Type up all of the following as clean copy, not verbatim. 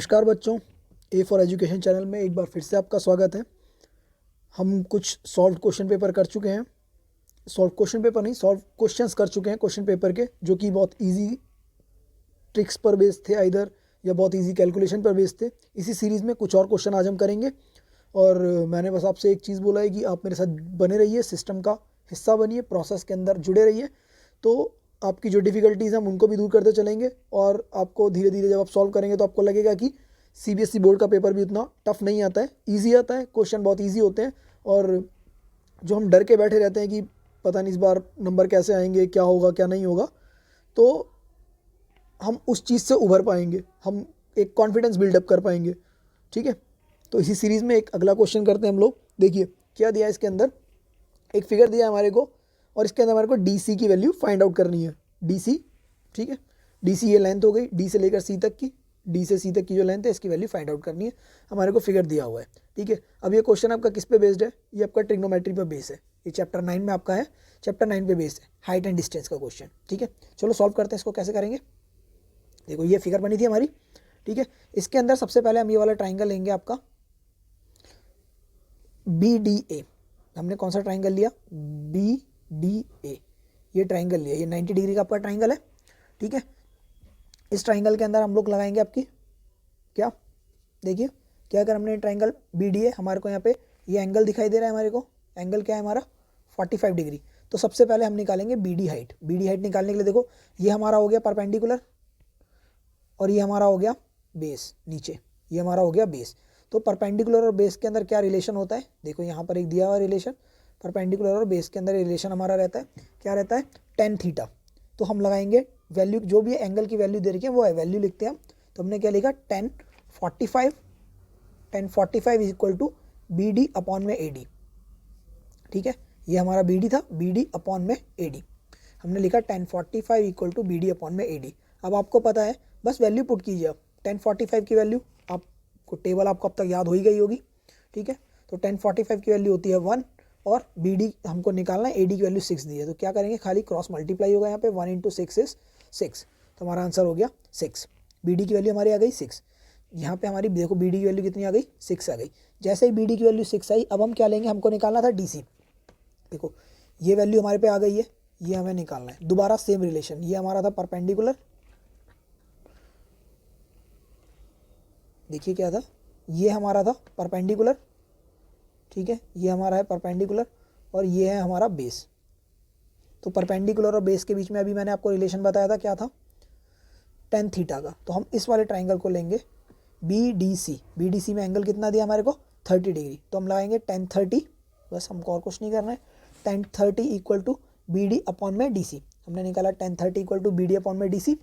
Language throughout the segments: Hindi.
नमस्कार बच्चों, ए फॉर एजुकेशन चैनल में एक बार फिर से आपका स्वागत है। हम कुछ सॉल्व क्वेश्चन पेपर कर चुके हैं। सॉल्व क्वेश्चन पेपर नहीं, सॉल्व क्वेश्चंस कर चुके हैं क्वेश्चन पेपर के, जो कि बहुत इजी ट्रिक्स पर बेस्ड थे इधर, या बहुत इजी कैलकुलेशन पर बेस्ड थे। इसी सीरीज़ में कुछ और क्वेश्चन आज हम करेंगे। और मैंने बस आपसे एक चीज़ बोला है कि आप मेरे साथ बने रहिए, सिस्टम का हिस्सा बनिए, प्रोसेस के अंदर जुड़े रहिए, तो आपकी जो डिफ़िकल्टीज़ हैं हम उनको भी दूर करते चलेंगे। और आपको धीरे धीरे जब आप सॉल्व करेंगे तो आपको लगेगा कि सीबीएसई बोर्ड का पेपर भी उतना टफ नहीं आता है, ईजी आता है, क्वेश्चन बहुत ईजी होते हैं। और जो हम डर के बैठे रहते हैं कि पता नहीं इस बार नंबर कैसे आएंगे, क्या होगा क्या नहीं होगा, तो हम उस चीज़ से उभर पाएंगे, हम एक कॉन्फिडेंस बिल्डअप कर पाएंगे। ठीक है, तो इसी सीरीज़ में एक अगला क्वेश्चन करते हैं हम लोग। देखिए क्या दिया है इसके अंदर, एक फिगर दिया है हमारे को, और इसके अंदर हमारे को डी सी की वैल्यू फाइंड आउट करनी है। डी सी, ठीक है, डी सी ये लेंथ हो गई, डी से लेकर सी तक की, डी से सी तक की जो लेंथ है इसकी वैल्यू फाइंड आउट करनी है। हमारे को फिगर दिया हुआ है। ठीक है, अब ये क्वेश्चन आपका किस पे बेस्ड है? ये आपका ट्रिग्नोमेट्री पे बेस है। ये चैप्टर 9 में आपका है, चैप्टर 9 पे बेस्ड है, हाइट एंड डिस्टेंस का क्वेश्चन। ठीक है, चलो सॉल्व करते हैं इसको। कैसे करेंगे? देखो ये फिगर बनी थी हमारी। ठीक है, इसके अंदर सबसे पहले हम ये वाला ट्राइंगल लेंगे आपका बी डी ए। हमने कौन सा ट्राइंगल लिया? बी डी ए, ये ट्राइंगल लिया। ये 90 डिग्री का आपका ट्राइंगल है। ठीक है, इस ट्राइंगल के अंदर हम लोग लगाएंगे आपकी क्या, देखिए क्या अगर हमने ट्राइंगल बी डी ए, हमारे को यहाँ पे ये एंगल दिखाई दे रहा है हमारे को। एंगल क्या है हमारा? 45 डिग्री। तो सबसे पहले हम निकालेंगे B D height. B D height निकालने के लिए देखो, ये हमारा हो गया परपेंडिकुलर, और ये हमारा हो गया बेस नीचे, ये हमारा हो गया बेस। तो परपेंडिकुलर और बेस के अंदर क्या रिलेशन होता है? देखो यहाँ पर एक दिया हुआ रिलेशन, परपेंडिकुलर और बेस के अंदर रिलेशन हमारा रहता है, क्या रहता है? Tan theta. तो हम लगाएंगे वैल्यू, जो भी एंगल की वैल्यू दे रखी है वो है, वैल्यू लिखते हैं हम। तो हमने क्या लिखा? 1045, 1045 is equal to B D upon में ए डी। ठीक है, ये हमारा बी डी था, बी डी अपॉन में ए डी। हमने लिखा 1045 equal to B D upon में ए डी। अब आपको पता है, बस वैल्यू पुट कीजिए आप। 1045 की वैल्यू आपको, टेबल आपको अब तक याद हो ही गई होगी। ठीक है, तो 1045 की वैल्यू होती है 1, और बी डी हमको निकालना है, ए डी की वैल्यू 6 दी है। तो क्या करेंगे? खाली क्रॉस मल्टीप्लाई होगा यहाँ पे, 1 इंटू 6 इज 6। तो हमारा आंसर हो गया 6। बी डी की वैल्यू हमारी आ गई 6। यहाँ पे हमारी देखो बी डी की वैल्यू कितनी आ गई? 6 आ गई। जैसे ही बी डी की वैल्यू 6 आई, अब हम क्या लेंगे? हमको निकालना था डी सी। देखो ये वैल्यू हमारे पे आ गई है, ये हमें निकालना है। दोबारा सेम रिलेशन, ये हमारा था परपेंडिकुलर, देखिए क्या था, ये हमारा था परपेंडिकुलर। ठीक है, ये हमारा है परपेंडिकुलर, और ये है हमारा बेस। तो परपेंडिकुलर और बेस के बीच में अभी मैंने आपको रिलेशन बताया था, क्या था? टेन थीटा का। तो हम इस वाले ट्राइंगल को लेंगे B D C. B D C में एंगल कितना दिया हमारे को? 30 डिग्री। तो हम लगाएंगे 1030, बस हमको और कुछ नहीं करना है। 1030 equal to B D upon में डी सी। हमने निकाला 1030 equal to B D upon में डी सी।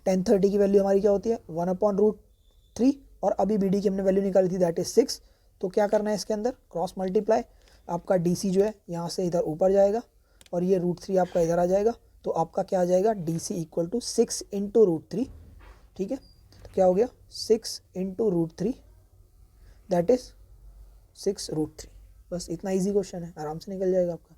1030 की वैल्यू हमारी क्या होती है? 1/√3, और अभी बी डी की हमने वैल्यू निकाली थी, दैट इज 6। तो क्या करना है इसके अंदर? Cross multiply. आपका डी सी जो है यहाँ से इधर ऊपर जाएगा, और ये √3 आपका इधर आ जाएगा। तो आपका क्या आ जाएगा? D C equal to 6 into √3। ठीक है, तो क्या हो गया? 6 इंटू √3, दैट इज 6√3। बस इतना इजी क्वेश्चन है, आराम से निकल जाएगा आपका।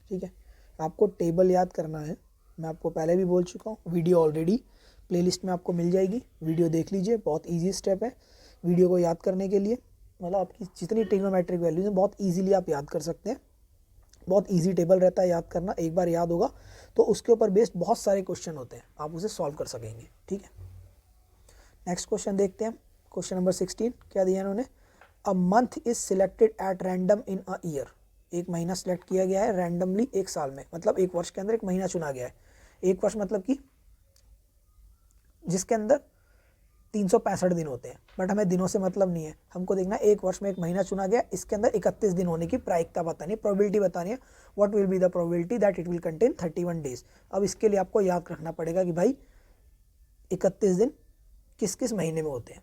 ठीक है, आपको टेबल याद करना है, मैं आपको पहले भी बोल चुका हूँ। वीडियो ऑलरेडी प्लेलिस्ट में आपको मिल जाएगी, वीडियो देख लीजिए। बहुत इजी स्टेप है वीडियो को याद करने के लिए। मतलब आपकी जितनी ट्रिग्नोमेट्रिक वैल्यूज हैं बहुत इजीली आप याद कर सकते हैं। बहुत इजी टेबल रहता है याद करना। एक बार याद होगा तो उसके ऊपर बेस्ड बहुत सारे क्वेश्चन होते हैं, आप उसे सॉल्व कर सकेंगे। ठीक है, नेक्स्ट क्वेश्चन देखते हैं। क्वेश्चन नंबर 16 क्या दिया इन्होंने? A month is selected at random in a year. एक महीना सिलेक्ट किया गया है रैंडमली एक साल में, मतलब एक वर्ष के अंदर एक महीना चुना गया है। एक वर्ष मतलब कि जिसके अंदर 365 दिन होते हैं, बट हमें दिनों से मतलब नहीं है, हमको देखना एक वर्ष में एक महीना चुना गया, इसके अंदर 31 दिन होने की प्रायिकता बतानी है, प्रोबेबिलिटी बतानी है। What will be the probability that it will contain 31 days. अब इसके लिए आपको याद रखना पड़ेगा कि भाई 31 दिन किस किस महीने में होते हैं।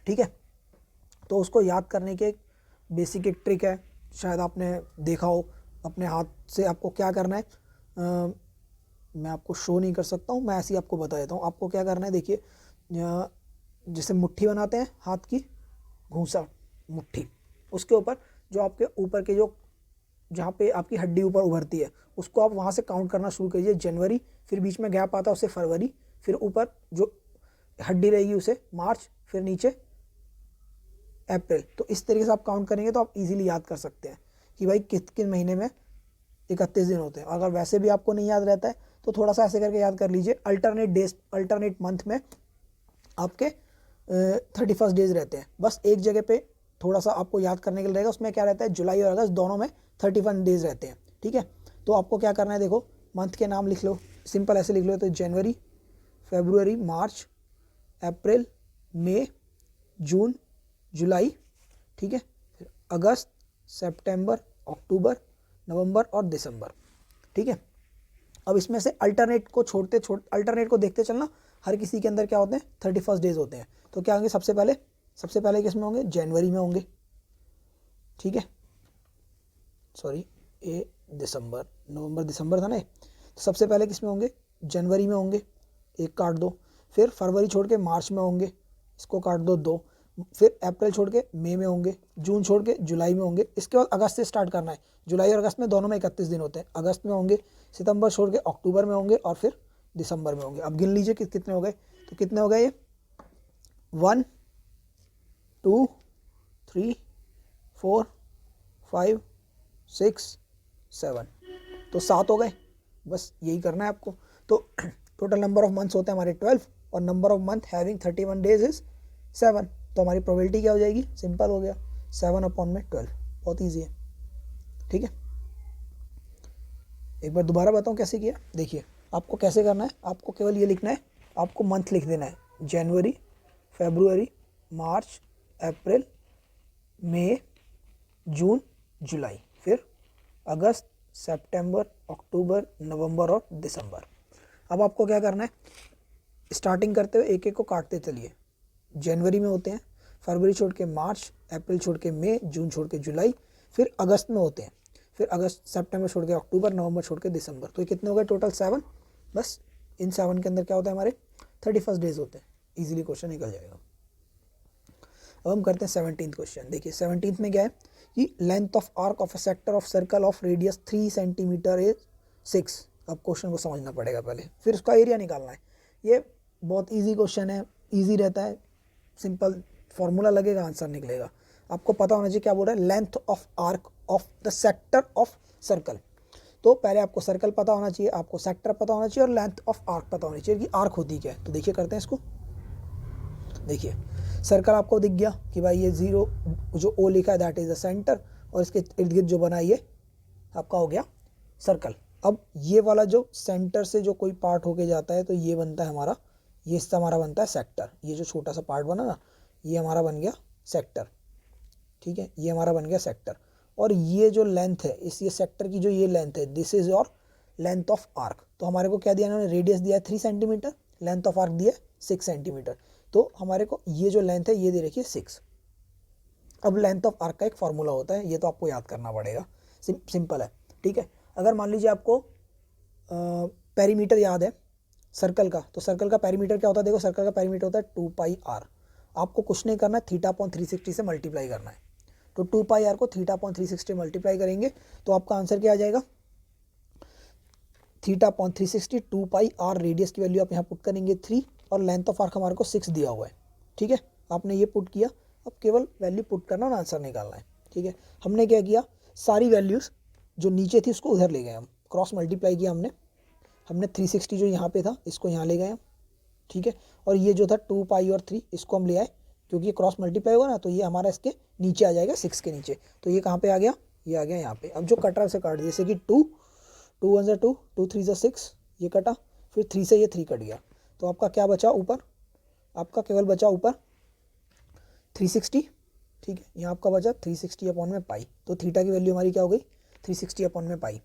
ठीक है, तो उसको याद करने के बेसिक एक ट्रिक है, शायद आपने देखा हो अपने हाथ से। आपको क्या करना है, मैं आपको शो नहीं कर सकता हूँ, मैं ऐसे ही आपको बता देता हूँ। आपको क्या करना है, देखिए जैसे मुट्ठी बनाते हैं हाथ की, घूंसा मुट्ठी, उसके ऊपर जो आपके ऊपर के जो जहाँ पे आपकी हड्डी ऊपर उभरती है, उसको आप वहाँ से काउंट करना शुरू कीजिए। जनवरी, फिर बीच में गैप आता है उससे फरवरी, फिर ऊपर जो हड्डी रहेगी उसे मार्च, फिर नीचे अप्रैल। तो इस तरीके से आप काउंट करेंगे तो आप इजीली याद कर सकते हैं कि भाई किस किस महीने में 31 दिन होते हैं। अगर वैसे भी आपको नहीं याद रहता है तो थोड़ा सा ऐसे करके याद कर लीजिए, अल्टरनेट डेज, अल्टरनेट मंथ में आपके 31 डेज रहते हैं। बस एक जगह पे थोड़ा सा आपको याद करने के लिए रहेगा, उसमें क्या रहता है, जुलाई और अगस्त दोनों में 31 डेज रहते हैं। ठीक है, तो आपको क्या करना है, देखो मंथ के नाम लिख लो, सिंपल ऐसे लिख लो, तो जनवरी, फरवरी, मार्च, अप्रैल, मई, जून, जुलाई, ठीक है, फिर अगस्त, सितंबर, अक्टूबर, नवंबर और दिसंबर। ठीक है, अब इसमें से अल्टरनेट को अल्टरनेट को देखते चलना, हर किसी के अंदर क्या होते हैं, 31 डेज होते हैं। तो क्या होंगे, सबसे पहले किस में होंगे, जनवरी में होंगे। ठीक है, सॉरी ये दिसंबर, नवंबर दिसंबर था ना, तो सबसे पहले किस में होंगे, जनवरी में होंगे, एक काट दो। फिर फरवरी छोड़ के मार्च में होंगे, इसको काट दो, दो। फिर अप्रैल छोड़ के मई में होंगे, जून छोड़ के जुलाई में होंगे। इसके बाद अगस्त से स्टार्ट करना है, जुलाई और अगस्त में दोनों में 31 दिन होते हैं, अगस्त में होंगे, सितंबर छोड़ के अक्टूबर में होंगे और फिर दिसंबर में होंगे। अब गिन लीजिए कितने हो गए, तो कितने हो गए ये, 1 2 3 4 5 6 7, तो 7 हो गए। बस यही करना है आपको। तो टोटल नंबर ऑफ मंथ्स होते हैं हमारे 12 और number of month having 31 days is 7। तो हमारी प्रोबेबिलिटी क्या हो जाएगी, सिंपल हो गया, 7/12, बहुत ईजी है। ठीक है, एक बार दोबारा बताऊं कैसे किया। देखिए आपको कैसे करना है, आपको केवल ये लिखना है, आपको मंथ लिख देना है, जनवरी, फरवरी, मार्च, अप्रैल, मई, जून, जुलाई, फिर अगस्त, सितंबर, अक्टूबर, नवंबर और दिसंबर। अब आपको क्या करना है, स्टार्टिंग करते हुए एक एक को काटते चलिए। जनवरी में होते हैं, फरवरी छोड़ के मार्च, अप्रैल छोड़ के मई, जून छोड़ के जुलाई, फिर अगस्त में होते हैं, फिर अगस्त, सितंबर छोड़ के अक्टूबर, नवंबर छोड़ के दिसंबर। तो ये कितने हो गए, टोटल 7। बस इन 7 के अंदर क्या होता है, हमारे 31 डेज होते हैं। इजीली क्वेश्चन निकल जाएगा। अब हम करते हैं 17th क्वेश्चन। देखिए 17th में क्या है कि length of arc of a sector of circle of radius 3 centimetre is 6। अब क्वेश्चन को समझना पड़ेगा पहले, फिर उसका एरिया निकालना है। ये बहुत ईजी क्वेश्चन है, ईजी रहता है, सिंपल फॉर्मूला लगेगा, आंसर निकलेगा। आपको पता होना चाहिए क्या बोल रहा है, length of arc of the sector of circle. तो पहले आपको सर्कल पता होना चाहिए, आपको सेक्टर पता होना चाहिए और लेंथ ऑफ आर्क पता होनी चाहिए कि आर्क होती क्या है। तो देखिए करते हैं इसको। देखिए सर्कल आपको दिख गया कि भाई ये 0 जो ओ लिखा है दैट इज द सेंटर, और इसके इर्द गिर्द जो बना ये आपका हो गया सर्कल। अब ये वाला जो सेंटर से जो कोई पार्ट होके जाता है तो ये बनता है हमारा, ये हिस्सा हमारा बनता है सेक्टर। ये जो छोटा सा पार्ट बना ना, ये हमारा बन गया सेक्टर। ठीक है, ये हमारा बन गया सेक्टर। और ये जो लेंथ है, इस ये सेक्टर की जो ये लेंथ है, this is your length of arc. तो हमारे को क्या दिया इन्होंने, रेडियस दिया है 3 सेंटीमीटर, लेंथ ऑफ आर्क दिया है 6 सेंटीमीटर। तो हमारे को ये जो लेंथ है ये दे रखी है 6। अब लेंथ ऑफ आर्क का एक फार्मूला होता है, ये तो आपको याद करना पड़ेगा, सिंपल है। ठीक है, अगर मान लीजिए आपको पेरीमीटर याद है सर्कल का, तो सर्कल का पेरीमीटर क्या होता है, देखो सर्कल का पेरीमीटर होता है 2πr। आपको कुछ नहीं करना है, θ/360 से मल्टीप्लाई करना है। तो 2πr को θ/360 मल्टीप्लाई करेंगे तो आपका आंसर क्या आ जाएगा, θ/360 2πr। रेडियस की वैल्यू आप यहाँ पुट करेंगे 3 और लेंथ ऑफ आर्क हमारे को 6 दिया हुआ है। ठीक है, आपने ये पुट किया, अब केवल वैल्यू पुट करना और आंसर निकालना है। ठीक है, हमने क्या किया, सारी वैल्यूज़ जो नीचे थी उसको उधर ले गए, हम क्रॉस मल्टीप्लाई किया हमने 360 जो यहाँ पे था इसको यहाँ ले गए हम। ठीक है, और ये जो था 2π और 3 इसको हम ले आए, क्योंकि ये क्रॉस मल्टीप्लाई होगा ना तो ये हमारा इसके नीचे आ जाएगा, 6 के नीचे। तो ये कहाँ पे आ गया, ये आ गया यहाँ पे। अब जो कट रहा है उसे काट, जैसे कि 2 1 ज़ा 2, 2 3 ज़ा 6, ये कटा, फिर 3 से ये 3 कट गया। तो आपका क्या बचा ऊपर, आपका केवल बचा ऊपर 360। ठीक है, यहाँ आपका बचा 360/π। तो थीटा की वैल्यू हमारी क्या हो गई, 360/π।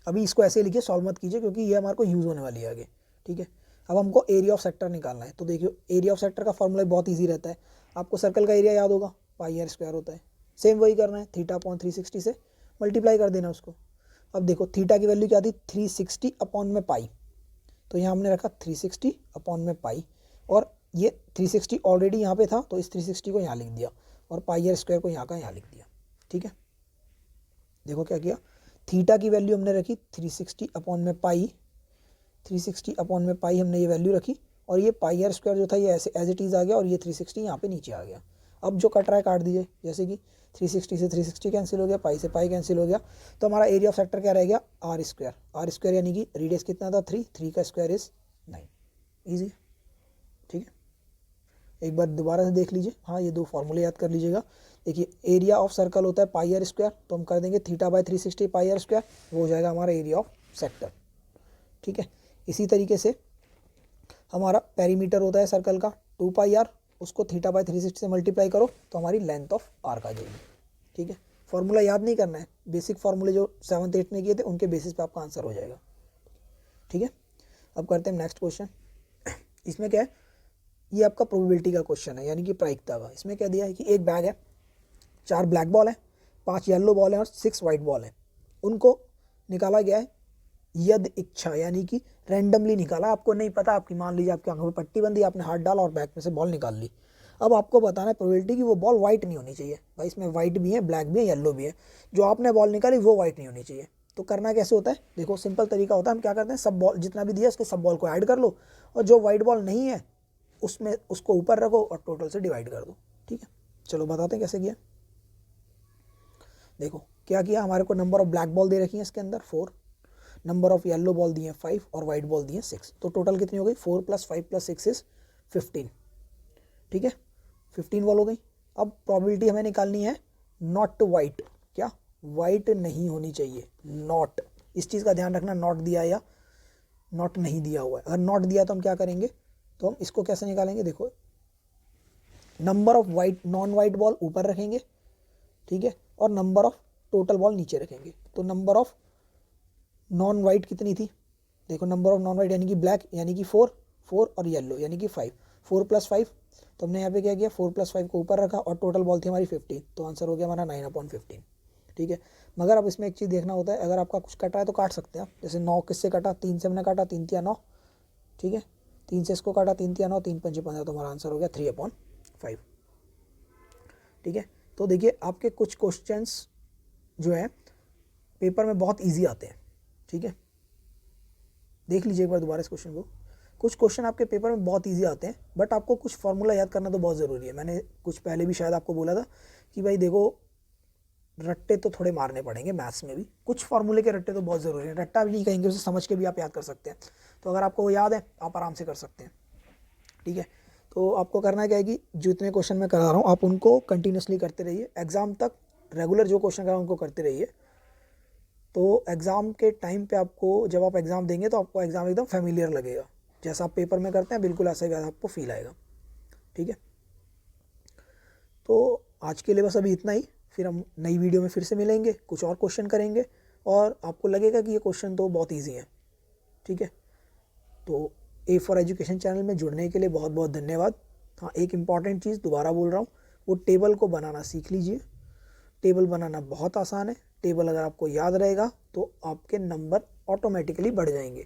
अभी इसको ऐसे लिखिए, सॉल्व मत कीजिए क्योंकि ये हमारे को यूज़ होने वाली है आगे। ठीक है, अब हमको एरिया ऑफ सेक्टर निकालना है। तो देखियो एरिया ऑफ सेक्टर का फॉर्मूला बहुत ईजी रहता है, आपको सर्कल का एरिया याद होगा, πr² होता है। सेम वही करना है, θ/360 से मल्टीप्लाई कर देना उसको। अब देखो थीटा की वैल्यू क्या थी, 360/π। तो यहाँ हमने रखा 360/π, और ये 360 ऑलरेडी यहाँ पे था तो इस 360 को यहाँ लिख दिया और πr² को यहाँ का यहाँ लिख दिया। ठीक है, देखो क्या किया, थीटा की वैल्यू हमने रखी 360/π, 360/π हमने ये वैल्यू रखी, और ये पाई आर स्क्वायर जो था ये ऐसे एज इट इज़ आ गया और ये 360 यहाँ पे नीचे आ गया। अब जो कट रहा है काट दीजिए, जैसे कि 360 से 360 कैंसिल हो गया, पाई से पाई कैंसिल हो गया, तो हमारा एरिया ऑफ सेक्टर क्या रह गया, आर स्क्वायर यानी कि रेडियस कितना था 3 का स्क्वायर इज 9। ईजी, ठीक है। एक बार दोबारा से देख लीजिए, हाँ ये दो फॉर्मूले याद कर लीजिएगा। देखिए एरिया ऑफ सर्कल होता है पाई आर स्क्वायर, तो हम कर देंगे theta by 360 pi r square, वो हो जाएगा हमारा एरिया ऑफ सेक्टर, ठीक है। इसी तरीके से हमारा पेरीमीटर होता है सर्कल का 2 पाई आर, उसको थीटा बाय 360 से मल्टीप्लाई करो तो हमारी लेंथ ऑफ आर्क आ जाएगी, ठीक है। फॉर्मूला याद नहीं करना है, बेसिक फॉर्मूले जो 7th 8th में किए थे उनके बेसिस पे आपका आंसर हो जाएगा, ठीक है। अब करते हैं नेक्स्ट क्वेश्चन। इसमें क्या है, ये आपका प्रोबेबिलिटी का क्वेश्चन है, यानी कि प्रायिकता का। इसमें क्या दिया है कि एक बैग है, 4 ब्लैक बॉल है, 5 येलो बॉल है और 6 वाइट बॉल है। उनको निकाला गया है यद इच्छा, यानी कि रैंडमली निकाला, आपको नहीं पता, आपकी मान लीजिए आपकी आंखों में पट्टी बंदी, आपने हाथ डाला और बैग में से बॉल निकाल ली। अब आपको बताना है प्रोबेबिलिटी कि वो बॉल वाइट नहीं होनी चाहिए। भाई इसमें वाइट भी है, ब्लैक भी है, येलो भी है, जो आपने बॉल निकाली वो वाइट नहीं होनी चाहिए। तो करना कैसे होता है, देखो सिंपल तरीका होता है, हम क्या करते हैं, सब बॉल जितना भी दिया उसके सब बॉल को ऐड कर लो और जो वाइट बॉल नहीं है उसमें उसको ऊपर रखो और टोटल से डिवाइड कर दो, ठीक है। चलो बताते हैं कैसे किया। देखो क्या किया, हमारे को नंबर ऑफ ब्लैक बॉल दे रखी है इसके अंदर 4, नंबर ऑफ येलो बॉल दिए 5 और वाइट बॉल दिए 6, तो टोटल कितनी हो गई 4 + 5 + 6 इज 15, ठीक है। 15 बॉल हो गई। अब प्रोबेबिलिटी हमें निकालनी है नॉट वाइट, क्या वाइट नहीं होनी चाहिए, नॉट, इस चीज़ का ध्यान रखना, नॉट दिया या नॉट नहीं दिया हुआ है। अगर नॉट दिया तो हम क्या करेंगे, तो हम इसको कैसे निकालेंगे, देखो number of white non white ball ऊपर रखेंगे, ठीक है, और नंबर ऑफ टोटल बॉल नीचे रखेंगे। तो नंबर ऑफ नॉन वाइट कितनी थी, देखो नंबर ऑफ नॉन वाइट यानी कि ब्लैक यानी कि 4 और येलो यानी कि 5, 4 + 5, तो हमने यहाँ पे क्या किया 4 + 5 को ऊपर रखा और टोटल बॉल थी हमारी 15, तो आंसर हो गया हमारा 9/15, ठीक है। मगर अब इसमें एक चीज़ देखना होता है, अगर आपका कुछ कटा है तो काट सकते हैं आप, जैसे 9 किससे कटा, 3 से हमने काटा, 3 × 9, ठीक है, 3 से इसको काटा, 3 × 9, 3 × 5 = 15, तो हमारा आंसर हो गया 3/5, ठीक है। तो देखिए आपके कुछ क्वेश्चंस जो है पेपर में बहुत इजी आते हैं, ठीक है। देख लीजिए एक बार दोबारा इस क्वेश्चन को, कुछ क्वेश्चन आपके पेपर में बहुत इजी आते हैं, बट आपको कुछ फार्मूला याद करना तो बहुत ज़रूरी है। मैंने कुछ पहले भी शायद आपको बोला था कि भाई देखो रट्टे तो थोड़े मारने पड़ेंगे मैथ्स में भी, कुछ फार्मूले के रट्टे तो बहुत ज़रूरी है, रट्टा भी नहीं कहेंगे, उसे समझ के भी आप याद कर सकते हैं। तो अगर आपको वो याद है आप आराम से कर सकते हैं, ठीक है। तो आपको करना क्या है कि जितने क्वेश्चन मैं करा रहा हूँ आप उनको कंटिन्यूसली करते रहिए, एग्ज़ाम तक रेगुलर जो क्वेश्चन कर रहा हूँ उनको करते रहिए। तो एग्ज़ाम के टाइम पे आपको, जब आप एग्ज़ाम देंगे तो आपको एग्ज़ाम एकदम फेमिलियर लगेगा, जैसा आप पेपर में करते हैं बिल्कुल ऐसा ही आपको फील आएगा, ठीक है। तो आज के लिए बस अभी इतना ही, फिर हम नई वीडियो में फिर से मिलेंगे, कुछ और क्वेश्चन करेंगे और आपको लगेगा कि ये क्वेश्चन तो बहुत ईजी है, ठीक है। तो A फॉर एजुकेशन चैनल में जुड़ने के लिए बहुत बहुत धन्यवाद। हाँ एक इम्पॉर्टेंट चीज़ दोबारा बोल रहा हूँ, वो टेबल को बनाना सीख लीजिए। टेबल बनाना बहुत आसान है, टेबल अगर आपको याद रहेगा तो आपके नंबर ऑटोमेटिकली बढ़ जाएंगे।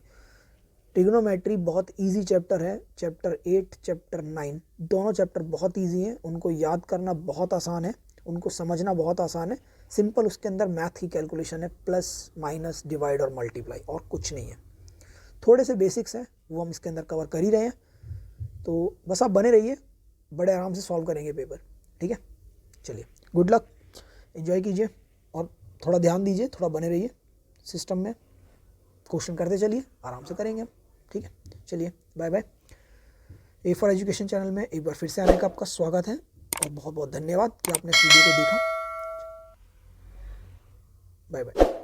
ट्रिग्नोमेट्री बहुत इजी चैप्टर है, चैप्टर 8 चैप्टर 9 दोनों चैप्टर बहुत इजी हैं, उनको याद करना बहुत आसान है, उनको समझना बहुत आसान है, सिंपल उसके अंदर मैथ की कैलकुलेशन है, प्लस माइनस डिवाइड और मल्टीप्लाई, और कुछ नहीं है। थोड़े से बेसिक्स हैं वो हम इसके अंदर कवर कर ही रहे हैं, तो बस आप बने रहिए, बड़े आराम से सॉल्व करेंगे पेपर, ठीक है। चलिए गुड लक, एंजॉय कीजिए और थोड़ा ध्यान दीजिए, थोड़ा बने रहिए सिस्टम में, क्वेश्चन करते चलिए, आराम से करेंगे हम, ठीक है। चलिए bye bye. A for education channel में एक बार फिर से आने का आपका स्वागत है और बहुत बहुत धन्यवाद कि आपने इस वीडियो को देखा। Bye bye.